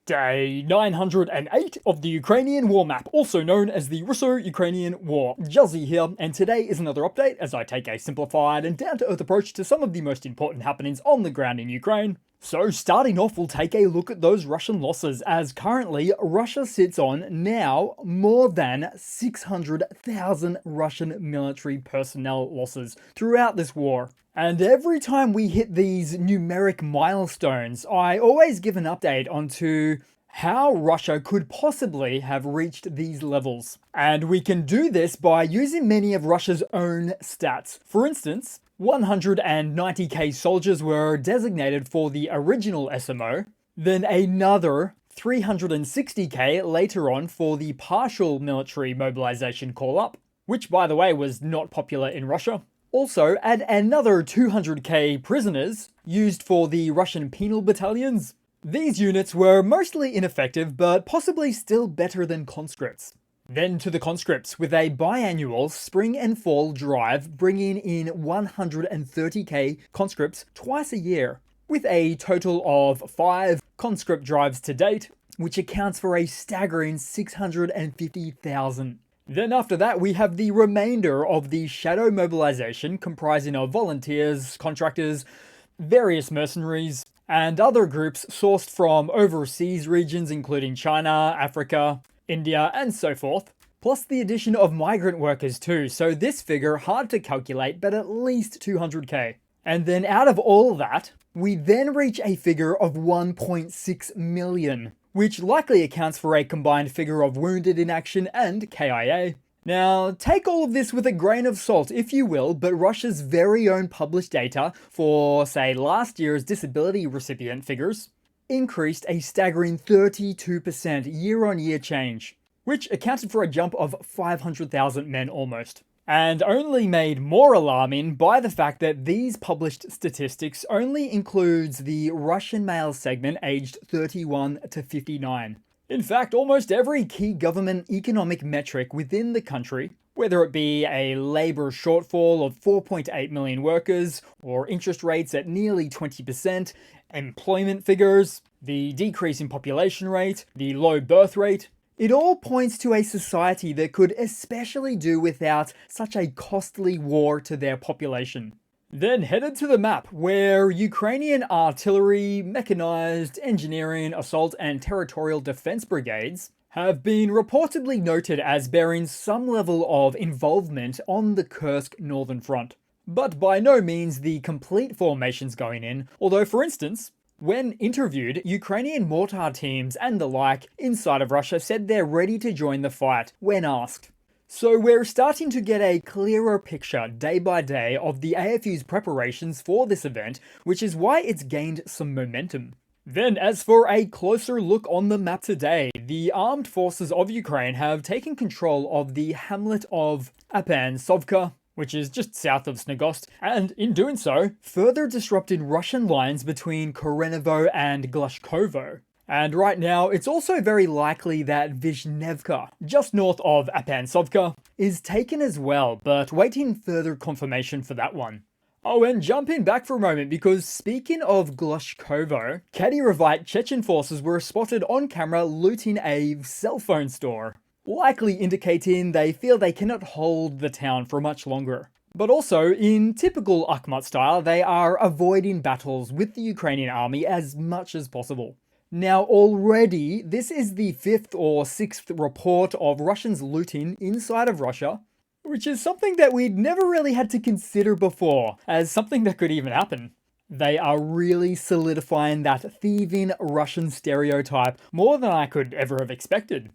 Day 908 of the Ukrainian War Map, also known as the Russo-Ukrainian War. Juzzie here, and today is another update as I take a simplified and down-to-earth approach to some of the most important happenings on the ground in Ukraine. So starting off, we'll take a look at those Russian losses, as currently Russia sits on now more than 600,000 Russian military personnel losses throughout this war. And every time we hit these numeric milestones, I always give an update onto how Russia could possibly have reached these levels. And we can do this by using many of Russia's own stats. For instance, 190k soldiers were designated for the original SMO, then another 360k later on for the partial military mobilization call-up, which by the way was not popular in Russia. Also, add another 200k prisoners used for the Russian penal battalions. These units were mostly ineffective, but possibly still better than conscripts. Then to the conscripts, with a biannual spring and fall drive bringing in 130k conscripts twice a year, with a total of 5 conscript drives to date, which accounts for a staggering 650,000. Then after that, we have the remainder of the shadow mobilization comprising of volunteers, contractors, various mercenaries, and other groups sourced from overseas regions including China, Africa, India, and so forth, plus the addition of migrant workers too, so this figure hard to calculate, but at least 200k. And then out of all that, we then reach a figure of 1.6 million, which likely accounts for a combined figure of wounded in action and KIA. Now, take all of this with a grain of salt if you will, but Russia's very own published data for, say, last year's disability recipient figures increased a staggering 32% year-on-year change, which accounted for a jump of 500,000 men almost. And only made more alarming by the fact that these published statistics only includes the Russian male segment aged 31 to 59. In fact, almost every key government economic metric within the country, whether it be a labour shortfall of 4.8 million workers, or interest rates at nearly 20%, employment figures, the decrease in population rate, the low birth rate, it all points to a society that could especially do without such a costly war to their population. Then headed to the map, where Ukrainian artillery, mechanized, engineering, assault, and territorial defense brigades have been reportedly noted as bearing some level of involvement on the Kursk northern front. But by no means the complete formations going in, although for instance, when interviewed, Ukrainian mortar teams and the like inside of Russia said they're ready to join the fight when asked. So we're starting to get a clearer picture day by day of the AFU's preparations for this event, which is why it's gained some momentum. Then as for a closer look on the map today, the armed forces of Ukraine have taken control of the hamlet of Apansovka, which is just south of Snegost, and in doing so, further disrupted Russian lines between Korenovo and Glashkovo. And right now, it's also very likely that Vishnevka, just north of Apansovka, is taken as well, but waiting further confirmation for that one. Oh, and jumping back for a moment, because speaking of Glashkovo, Kadyrevite Chechen forces were spotted on camera looting a cell phone store, likely indicating they feel they cannot hold the town for much longer. But also, in typical Akhmat style, they are avoiding battles with the Ukrainian army as much as possible. Now already, this is the 5th or 6th report of Russians looting inside of Russia, which is something that we'd never really had to consider before as something that could even happen. They are really solidifying that thieving Russian stereotype more than I could ever have expected.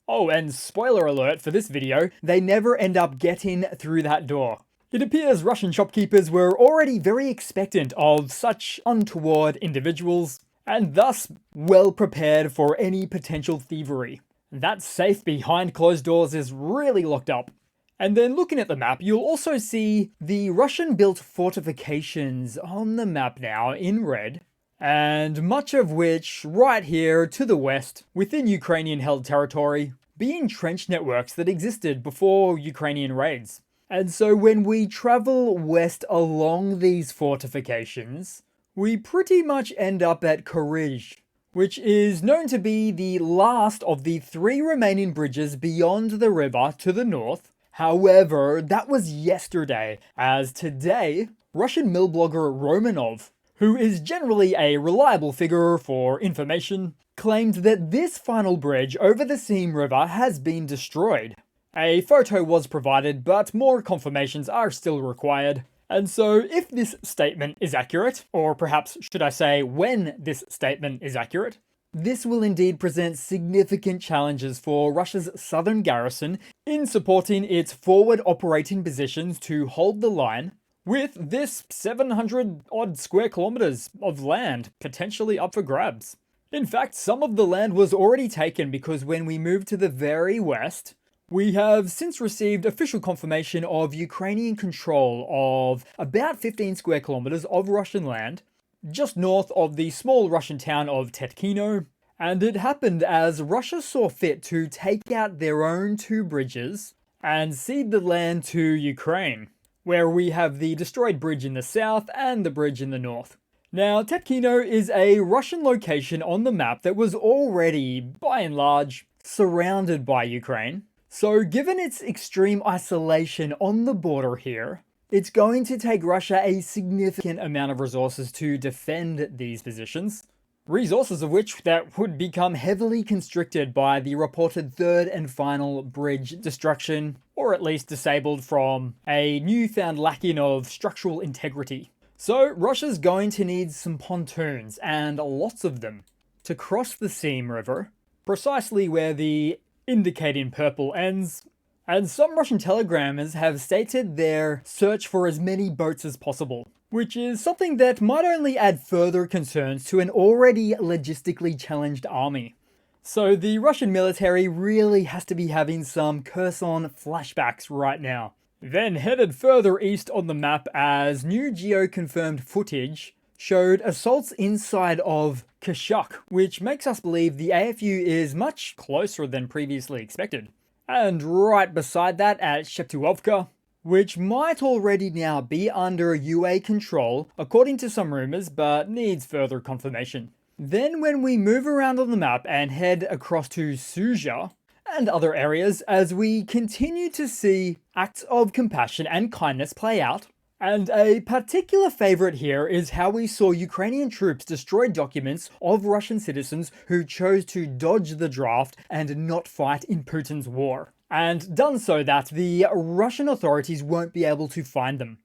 Oh, and spoiler alert for this video, they never end up getting through that door. It appears Russian shopkeepers were already very expectant of such untoward individuals, and thus well prepared for any potential thievery. That safe behind closed doors is really locked up. And then looking at the map, you'll also see the Russian-built fortifications on the map now in red, and much of which right here to the west, within Ukrainian-held territory, being trench networks that existed before Ukrainian raids. And so when we travel west along these fortifications, we pretty much end up at Korij, which is known to be the last of the 3 remaining bridges beyond the river to the north. However, that was yesterday, as today, Russian mill blogger Romanov, who is generally a reliable figure for information, claimed that this final bridge over the Seam River has been destroyed. A photo was provided, but more confirmations are still required. And so, if this statement is accurate, or perhaps should I say when this statement is accurate, this will indeed present significant challenges for Russia's southern garrison in supporting its forward operating positions to hold the line, with this 700 odd square kilometers of land potentially up for grabs. In fact, some of the land was already taken because when we move to the very west, we have since received official confirmation of Ukrainian control of about 15 square kilometers of Russian land, just north of the small Russian town of Tetkino, and it happened as Russia saw fit to take out their own 2 bridges and cede the land to Ukraine, where we have the destroyed bridge in the south and the bridge in the north. Now, Tetkino is a Russian location on the map that was already, by and large, surrounded by Ukraine. So given its extreme isolation on the border here, it's going to take Russia a significant amount of resources to defend these positions. Resources of which that would become heavily constricted by the reported 3rd and final bridge destruction, or at least disabled from a newfound lacking of structural integrity. So Russia's going to need some pontoons, and lots of them, to cross the Seam River, precisely where the indicating purple ends, and some Russian telegrammers have stated their search for as many boats as possible, which is something that might only add further concerns to an already logistically challenged army. So the Russian military really has to be having some Kherson flashbacks right now. Then headed further east on the map as new geo-confirmed footage showed assaults inside of Kashuk, which makes us believe the AFU is much closer than previously expected. And right beside that at Sheptuovka, which might already now be under UA control, according to some rumors, but needs further confirmation. Then when we move around on the map and head across to Suja and other areas, as we continue to see acts of compassion and kindness play out. And a particular favourite here is how we saw Ukrainian troops destroy documents of Russian citizens who chose to dodge the draft and not fight in Putin's war, and done so that the Russian authorities won't be able to find them.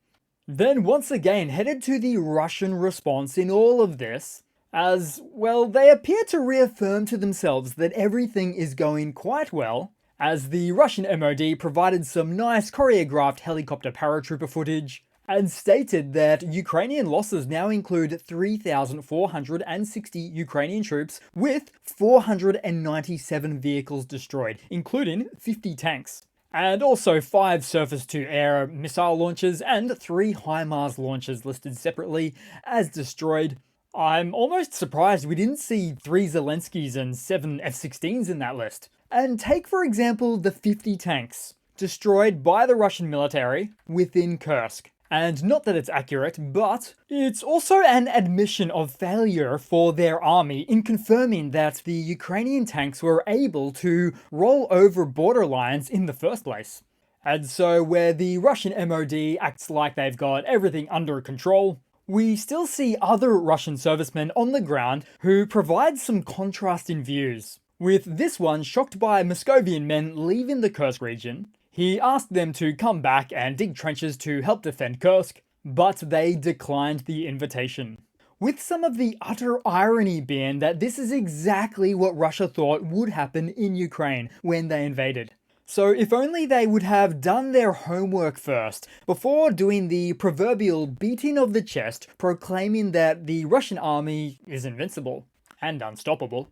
Then once again headed to the Russian response in all of this, as, well, they appear to reaffirm to themselves that everything is going quite well, as the Russian MOD provided some nice choreographed helicopter paratrooper footage, and stated that Ukrainian losses now include 3,460 Ukrainian troops with 497 vehicles destroyed, including 50 tanks. And also 5 surface-to-air missile launchers and 3 HIMARS launchers listed separately as destroyed. I'm almost surprised we didn't see 3 Zelenskys and 7 F-16s in that list. And take for example the 50 tanks destroyed by the Russian military within Kursk. And not that it's accurate, but it's also an admission of failure for their army in confirming that the Ukrainian tanks were able to roll over border lines in the first place. And so where the Russian MOD acts like they've got everything under control, we still see other Russian servicemen on the ground who provide some contrasting views. With this one shocked by Muscovian men leaving the Kursk region, he asked them to come back and dig trenches to help defend Kursk, but they declined the invitation. With some of the utter irony being that this is exactly what Russia thought would happen in Ukraine when they invaded. So if only they would have done their homework first, before doing the proverbial beating of the chest, proclaiming that the Russian army is invincible and unstoppable.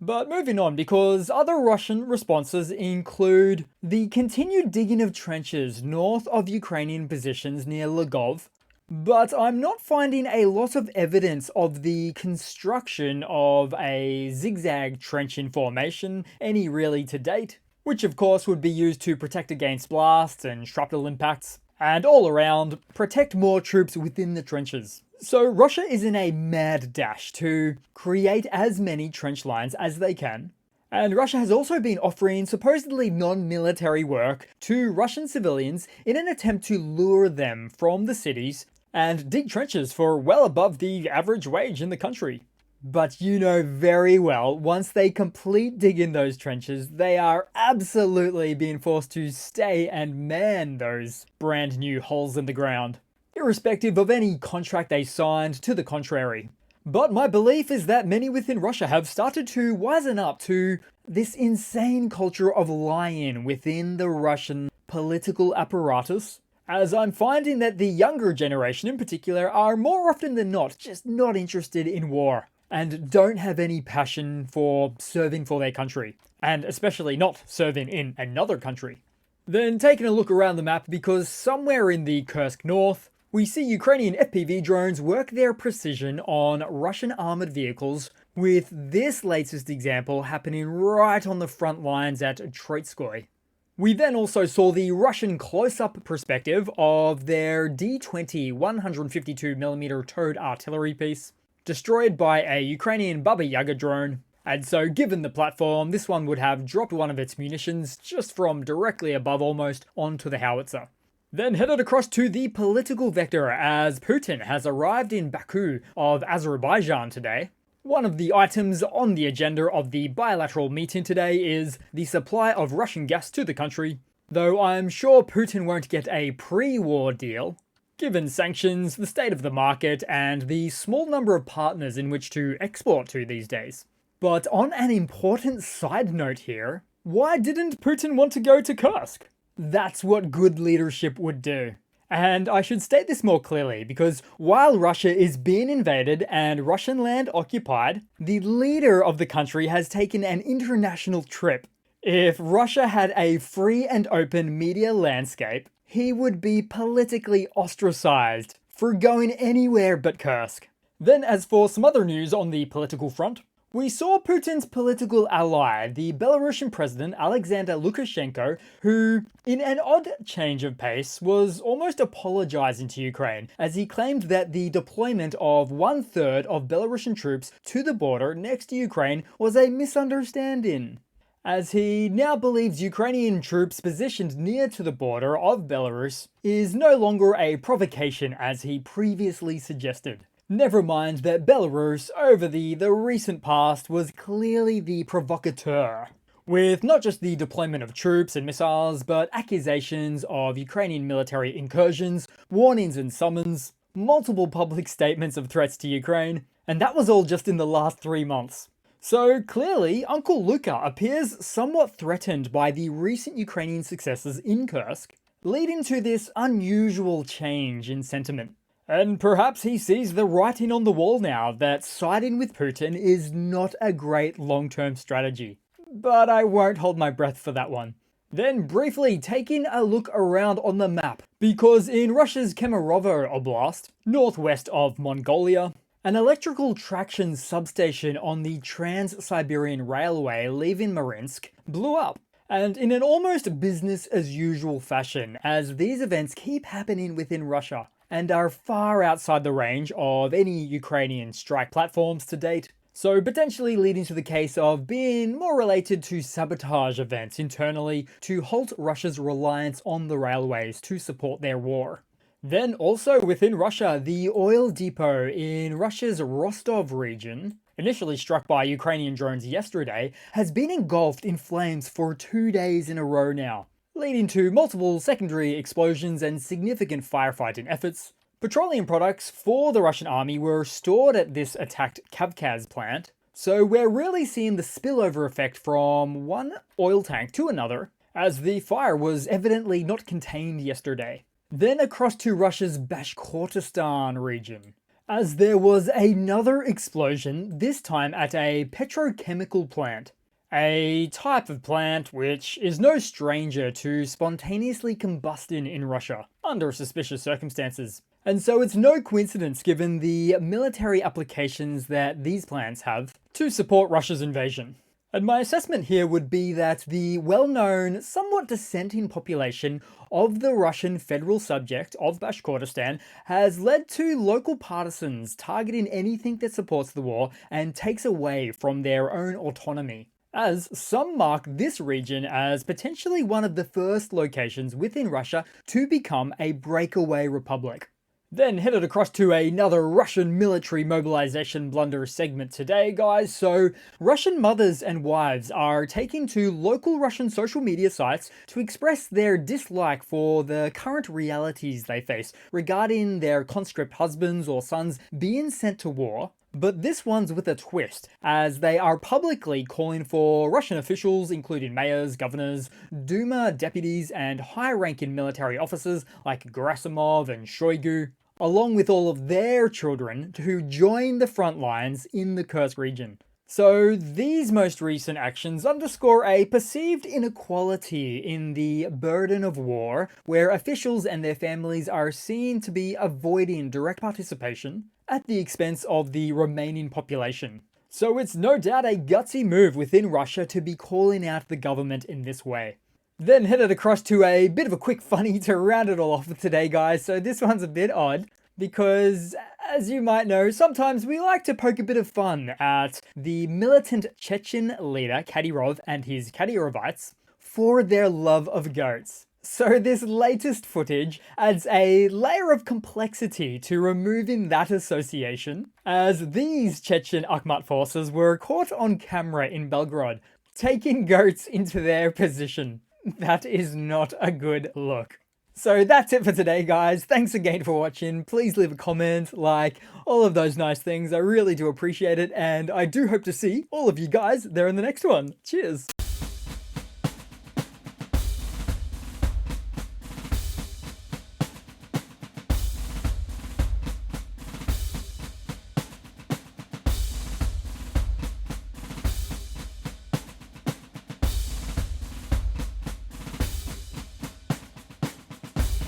But moving on, because other Russian responses include the continued digging of trenches north of Ukrainian positions near Lvov, but I'm not finding a lot of evidence of the construction of a zigzag trenching formation, any really to date, which of course would be used to protect against blasts and shrapnel impacts. and all around, protect more troops within the trenches. So Russia is in a mad dash to create as many trench lines as they can. And Russia has also been offering supposedly non-military work to Russian civilians in an attempt to lure them from the cities and dig trenches for well above the average wage in the country. But you know very well, once they complete digging those trenches, they are absolutely being forced to stay and man those brand new holes in the ground, irrespective of any contract they signed to the contrary. But my belief is that many within Russia have started to wisen up to this insane culture of lying within the Russian political apparatus, as I'm finding that the younger generation in particular are more often than not just not interested in war and don't have any passion for serving for their country, and especially not serving in another country. Then taking a look around the map, because somewhere in the Kursk north, we see Ukrainian FPV drones work their precision on Russian armored vehicles, with this latest example happening right on the front lines at Troitskoy. We then also saw the Russian close-up perspective of their D-20 152mm towed artillery piece, destroyed by a Ukrainian Baba Yaga drone. And so given the platform, this one would have dropped one of its munitions just from directly above almost onto the howitzer. Then headed across to the political vector, as Putin has arrived in Baku of Azerbaijan today. One of the items on the agenda of the bilateral meeting today is the supply of Russian gas to the country, though I'm sure Putin won't get a pre-war deal, given sanctions, the state of the market, and the small number of partners in which to export to these days. But on an important side note here, why didn't Putin want to go to Kursk? That's what good leadership would do. And I should state this more clearly, because while Russia is being invaded and Russian land occupied, the leader of the country has taken an international trip. If Russia had a free and open media landscape, he would be politically ostracized for going anywhere but Kursk. Then as for some other news on the political front, we saw Putin's political ally, the Belarusian president Alexander Lukashenko, who, in an odd change of pace, was almost apologizing to Ukraine, as he claimed that the deployment of 1/3 of Belarusian troops to the border next to Ukraine was a misunderstanding, as he now believes Ukrainian troops positioned near to the border of Belarus is no longer a provocation as he previously suggested. Never mind that Belarus, over the recent past, was clearly the provocateur, with not just the deployment of troops and missiles, but accusations of Ukrainian military incursions, warnings and summons, multiple public statements of threats to Ukraine, and that was all just in the last 3 months. So clearly, Uncle Luka appears somewhat threatened by the recent Ukrainian successes in Kursk, leading to this unusual change in sentiment. And perhaps he sees the writing on the wall now that siding with Putin is not a great long-term strategy. But I won't hold my breath for that one. Then briefly taking a look around on the map, because in Russia's Kemerovo Oblast, northwest of Mongolia, an electrical traction substation on the Trans-Siberian Railway leaving Marinsk blew up. And in an almost business-as-usual fashion, as these events keep happening within Russia, and are far outside the range of any Ukrainian strike platforms to date, so potentially leading to the case of being more related to sabotage events internally to halt Russia's reliance on the railways to support their war. Then also within Russia, the oil depot in Russia's Rostov region, initially struck by Ukrainian drones yesterday, has been engulfed in flames for 2 days in a row now, leading to multiple secondary explosions and significant firefighting efforts. Petroleum products for the Russian army were stored at this attacked Kavkaz plant, so we're really seeing the spillover effect from one oil tank to another, as the fire was evidently not contained yesterday. Then across to Russia's Bashkortostan region, as there was another explosion, this time at a petrochemical plant. A type of plant which is no stranger to spontaneously combusting in Russia, under suspicious circumstances. And so it's no coincidence given the military applications that these plants have to support Russia's invasion. And my assessment here would be that the well-known, somewhat dissenting population of the Russian federal subject of Bashkortostan has led to local partisans targeting anything that supports the war and takes away from their own autonomy, as some mark this region as potentially one of the first locations within Russia to become a breakaway republic. Then headed across to another Russian military mobilization blunder segment today, guys. So, Russian mothers and wives are taking to local Russian social media sites to express their dislike for the current realities they face regarding their conscript husbands or sons being sent to war. But this one's with a twist, as they are publicly calling for Russian officials, including mayors, governors, Duma deputies, and high-ranking military officers like Gerasimov and Shoigu, along with all of their children, to join the front lines in the Kursk region. So these most recent actions underscore a perceived inequality in the burden of war, where officials and their families are seen to be avoiding direct participation at the expense of the remaining population. So it's no doubt a gutsy move within Russia to be calling out the government in this way. Then headed across to a bit of a quick funny to round it all off for today, guys. So this one's a bit odd because, as you might know, sometimes we like to poke a bit of fun at the militant Chechen leader Kadyrov and his Kadyrovites for their love of goats. So this latest footage adds a layer of complexity to removing that association, as these Chechen Akhmat forces were caught on camera in Belgrade, taking goats into their position. That is not a good look. So that's it for today, guys. Thanks again for watching. Please leave a comment, like, all of those nice things. I really do appreciate it, and I do hope to see all of you guys there in the next one. Cheers!